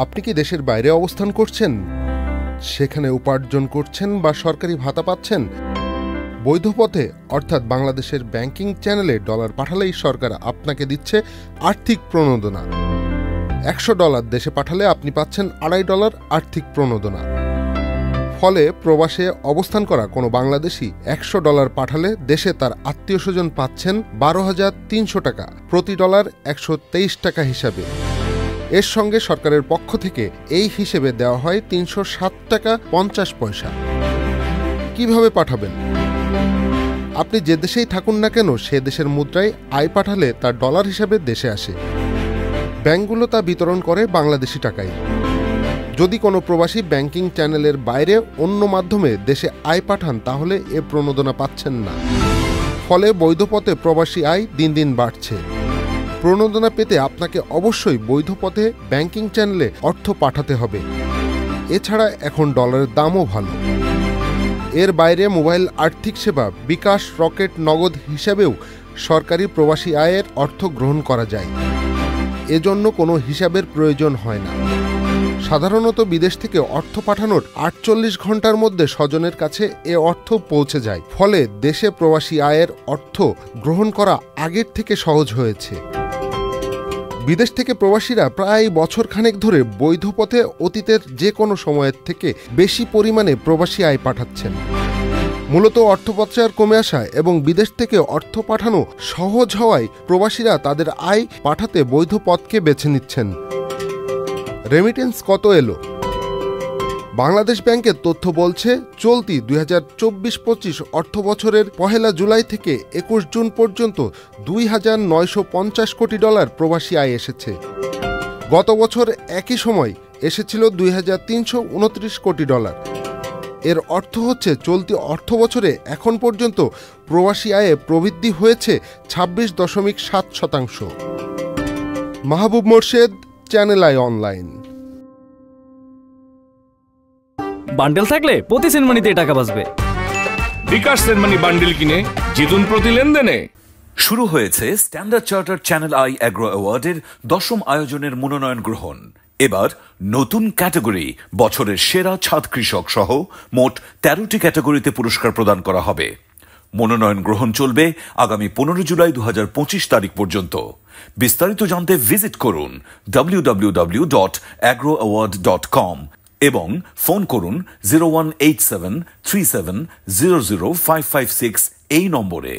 আপনি কি দেশের বাইরে অবস্থান করছেন, সেখানে উপার্জন করছেন বা সরকারি ভাতা পাচ্ছেন? বৈধ পথে অর্থাৎ বাংলাদেশের ব্যাংকিং চ্যানেলে ডলার পাঠালেই সরকার আপনাকে দিচ্ছে আর্থিক প্রণোদনা। $100 দেশে পাঠালে আপনি পাচ্ছেন $2.5 আর্থিক প্রণোদনা। ফলে প্রবাসে অবস্থান করা কোনো বাংলাদেশি $100 পাঠালে দেশে তার আত্মীয় স্বজন পাচ্ছেন 12,300 টাকা, প্রতি ডলার 123 টাকা হিসাবে। এর সঙ্গে সরকারের পক্ষ থেকে এই হিসেবে দেওয়া হয় 307 টাকা 50 পয়সা। কিভাবে পাঠাবেন? আপনি যে দেশেই থাকুন না কেন সে দেশের মুদ্রায় আয় পাঠালে তার ডলার হিসাবে দেশে আসে। ব্যাংকগুলো তা বিতরণ করে বাংলাদেশি টাকায়। যদি কোনো প্রবাসী ব্যাংকিং চ্যানেলের বাইরে অন্য মাধ্যমে দেশে আয় পাঠান তাহলে এ প্রণোদনা পাচ্ছেন না। ফলে বৈধ পথে প্রবাসী আয় দিন দিন বাড়ছে। প্রণোদনা পেতে আপনাকে অবশ্যই বৈধ পথে ব্যাংকিং চ্যানেলে অর্থ পাঠাতে হবে। এছাড়া এখন ডলারের দামও ভালো। এর বাইরে মোবাইল আর্থিক সেবা বিকাশ, রকেট, নগদ হিসাবেও সরকারি প্রবাসী আয়ের অর্থ গ্রহণ করা যায়। এজন্য কোনো হিসাবের প্রয়োজন হয় না। সাধারণত বিদেশ থেকে অর্থ পাঠানোর 48 ঘন্টার মধ্যে স্বজনের কাছে এ অর্থ পৌঁছে যায়। ফলে দেশে প্রবাসী আয়ের অর্থ গ্রহণ করা আগের থেকে সহজ হয়েছে। বিদেশ থেকে প্রবাসীরা প্রায় বছরখানেক ধরে বৈধ পথে অতীতের যে কোনো সময়ের থেকে বেশি পরিমাণে প্রবাসী আয় পাঠাচ্ছেন। মূলত অর্থ পাচার কমে আসা এবং বিদেশ থেকে অর্থ পাঠানো সহজ হওয়ায় প্রবাসীরা তাদের আয় পাঠাতে বৈধ পথকে বেছে নিচ্ছেন। রেমিটেন্স কত এলো? বাংলাদেশ ব্যাংকের তথ্য বলছে, চলতি 2024-25 অর্থ বছরের 1 জুলাই থেকে 21 জুন পর্যন্ত $2,950 কোটি প্রবাসী আয় এসেছে। গত বছর একই সময় এসেছিল $2,329 কোটি। এর অর্থ হচ্ছে চলতি অর্থ বছরে এখন পর্যন্ত প্রবাসী আয়ে প্রবৃদ্ধি হয়েছে 26.7%। Mahbub Morshed, channel I online. Bundle থাকলে প্রতি সেনমানিতে টাকা বাঁচবে। বিকাশ সেনমানি বান্ডেল কিনে জিতুন প্রতি লেনদেনে। শুরু হয়েছে standard Chartered channel I agro অ্যাওয়ার্ডের 10ম আয়োজনের মনোনয়ন গ্রহণ। এবার নতুন ক্যাটাগরি বছরের সেরা ছাদ কৃষক সহ মোট 13টি ক্যাটাগরিতে পুরস্কার প্রদান করা হবে। মনোনয়ন গ্রহণ চলবে আগামী 15 জুলাই 2025 তারিখ পর্যন্ত। বিস্তারিত জানতে ভিজিট করুন www.agroaward.com এবং ফোন করুন 018737000556 এই নম্বরে।